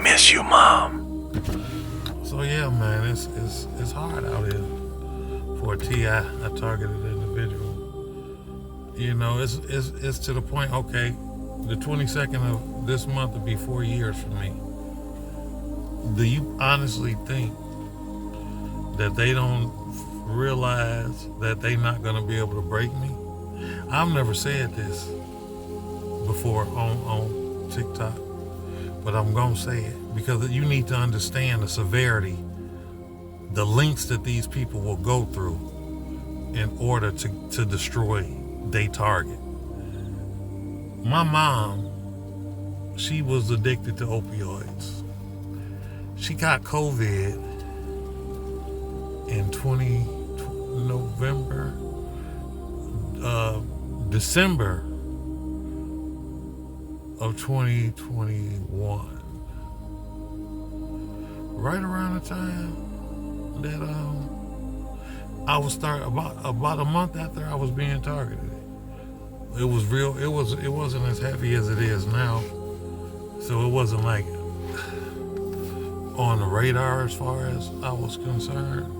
miss you, Mom. So yeah, man, it's hard out here for a TI, a targeted individual. You know, it's to the point. Okay, the 22nd of this month will be 4 years for me. Do you honestly think that they don't realize that they're not going to be able to break me? I've never said this before on TikTok, but I'm going to say it because you need to understand the severity, the lengths that these people will go through in order to destroy their target. My mom, she was addicted to opioids. She got COVID in December of 2021. Right around the time that I was about a month after I was being targeted. It was real. It wasn't as heavy as it is now, so it wasn't like on the radar as far as I was concerned.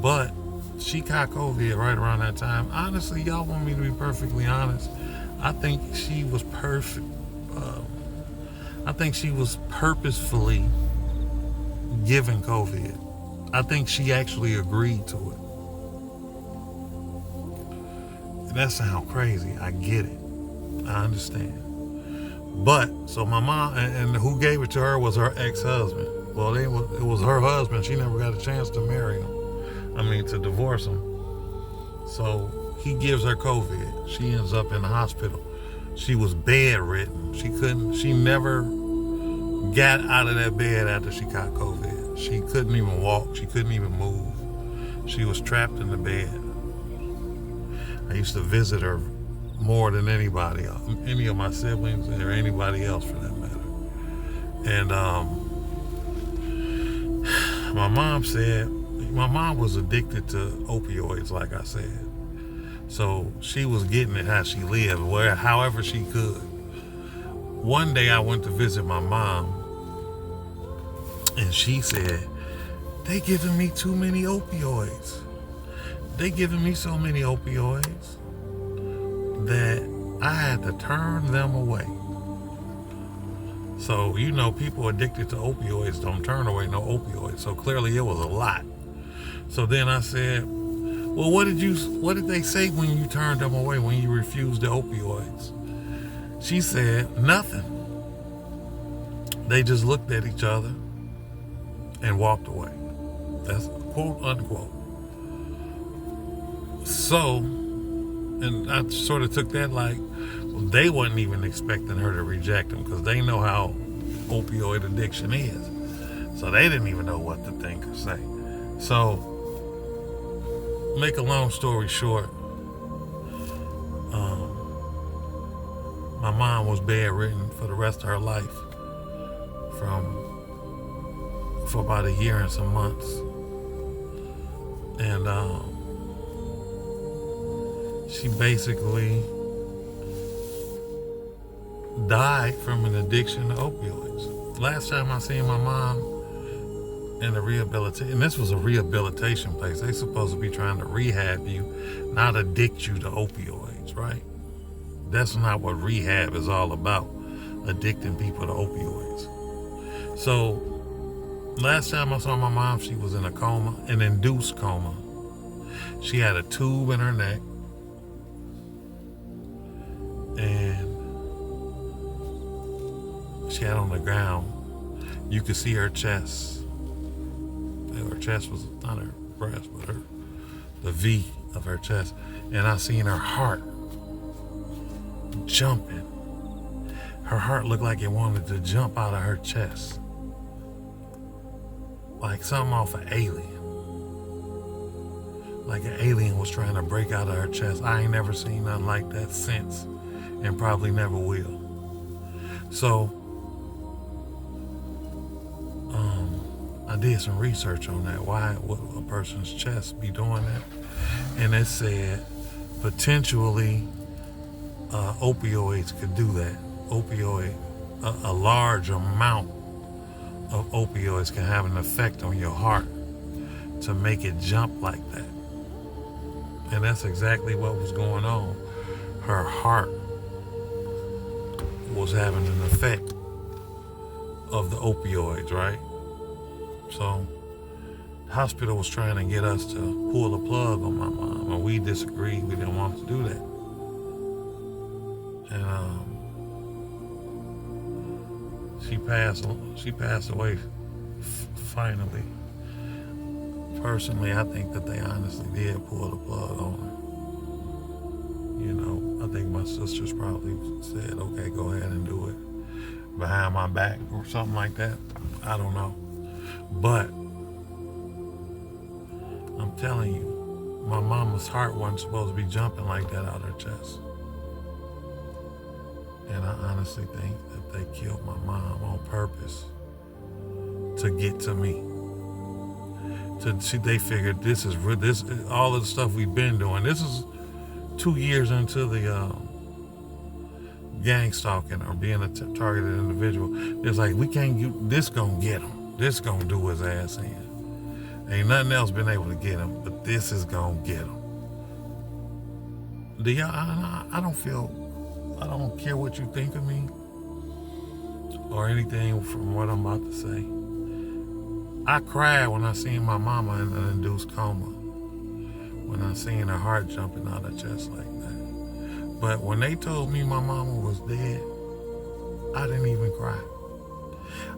But she caught COVID right around that time. Honestly, y'all want me to be perfectly honest, I think she was perfect. I think she was purposefully given COVID. I think she actually agreed to it. That sounds crazy. I get it. I understand. But, so my mom, and who gave it to her was her ex-husband. Well, it was her husband. She never got a chance to marry him. To divorce him. So he gives her COVID. She ends up in the hospital. She was bedridden. She never got out of that bed after she caught COVID. She couldn't even walk. She couldn't even move. She was trapped in the bed. I used to visit her more than anybody, any of my siblings or anybody else for that matter. And my mom said, my mom was addicted to opioids, like I said. So she was getting it how she lived, however she could. One day I went to visit my mom, and she said, they giving me too many opioids. They giving me so many opioids that I had to turn them away. So, you know, people addicted to opioids don't turn away no opioids. So clearly it was a lot. So then I said, well, what did they say when you turned them away, when you refused the opioids? She said, nothing. They just looked at each other and walked away. That's quote unquote. So, and I sort of took that like, well, they wasn't even expecting her to reject them because they know how opioid addiction is. So they didn't even know what to think or say. So, make a long story short, my mom was bedridden for the rest of her life for about a year and some months. And she basically died from an addiction to opioids. Last time I seen my mom in a rehabilitation, and this was a rehabilitation place. They supposed to be trying to rehab you, not addict you to opioids, right? That's not what rehab is all about, addicting people to opioids. So, last time I saw my mom, she was in a coma, an induced coma. She had a tube in her neck, and she had on the ground, you could see her chest. Her chest was not her breast, but the V of her chest. And I seen her heart jumping. Her heart looked like it wanted to jump out of her chest. Like something off an alien. Like an alien was trying to break out of her chest. I ain't never seen nothing like that since, and probably never will. So, I did some research on that. Why would a person's chest be doing that? And it said potentially opioids could do that. A large amount of opioids can have an effect on your heart to make it jump like that. And that's exactly what was going on. Her heart was having an effect of the opioids, right? So the hospital was trying to get us to pull the plug on my mom, and we disagreed. We didn't want to do that. And she passed away finally. Personally, I think that they honestly did pull the plug on her. You know, I think my sisters probably said, okay, go ahead and do it behind my back or something like that. I don't know. But I'm telling you, my mama's heart wasn't supposed to be jumping like that out of her chest. And I honestly think that they killed my mom on purpose to get to me. They figured this all of the stuff we've been doing. This is 2 years into the gang stalking or being a targeted individual. It's like, we can't get this, gonna get him. This gonna do his ass in. Ain't nothing else been able to get him, but this is gonna get him. I don't care what you think of me or anything from what I'm about to say. I cried when I seen my mama in an induced coma. When I seen her heart jumping out of her chest like that. But when they told me my mama was dead, I didn't even cry.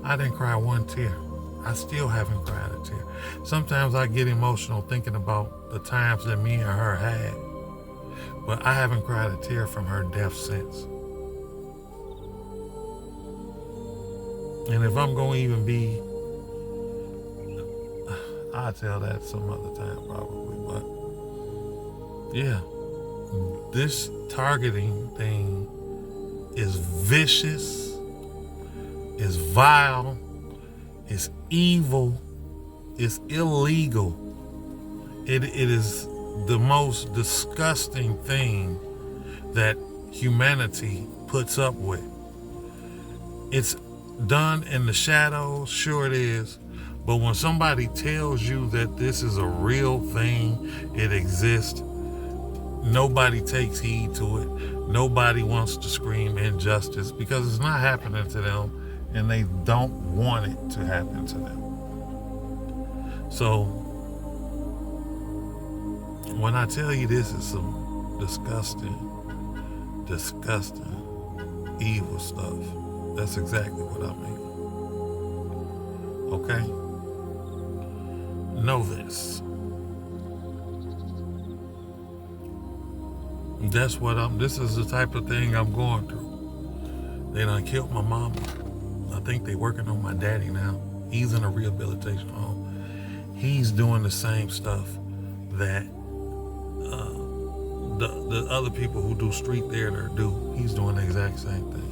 I didn't cry one tear. I still haven't cried a tear. Sometimes I get emotional thinking about the times that me and her had. But I haven't cried a tear from her death since. And if I'm going to even be, I'll tell that some other time probably. But yeah, this targeting thing is vicious, is vile, is evil, is illegal. It is the most disgusting thing that humanity puts up with. It's done in the shadows, sure it is. But when somebody tells you that this is a real thing, it exists, nobody takes heed to it. Nobody wants to scream injustice because it's not happening to them and they don't want it to happen to them. So when I tell you this is some disgusting, evil stuff, that's exactly what I mean. Okay? Know this. This is the type of thing I'm going through. They done killed my mama. I think they working on my daddy now. He's in a rehabilitation home. He's doing the same stuff that the other people who do street theater do. He's doing the exact same thing.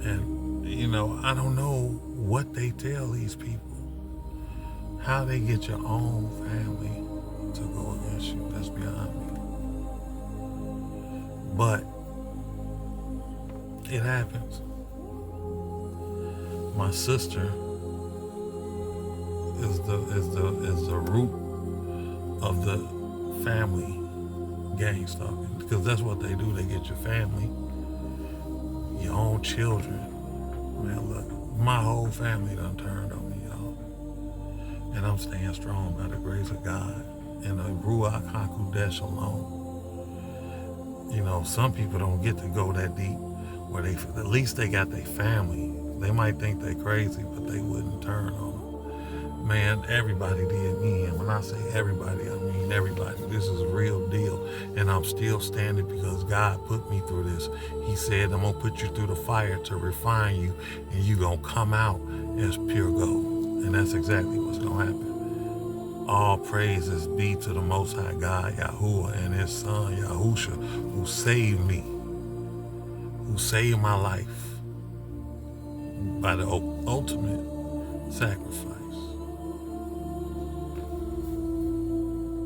And, you know, I don't know what they tell these people. How they get your own family to go against you, that's beyond me. But it happens. My sister is the root of the family gang stalking, because that's what they do. They get your family, your own children. Man, look, my whole family done turned on me, y'all. And I'm staying strong by the grace of God and the Ruach HaKodesh alone. You know, some people don't get to go that deep where at least they got their family. They might think they crazy, but they wouldn't turn on them. Man, everybody did me. And when I say everybody, I mean everybody. This is a real deal. And I'm still standing because God put me through this. He said, I'm going to put you through the fire to refine you, and you're going to come out as pure gold. And that's exactly what's going to happen. All praises be to the Most High God, Yahuwah, and His Son, Yahusha, who saved me, who saved my life by the ultimate sacrifice.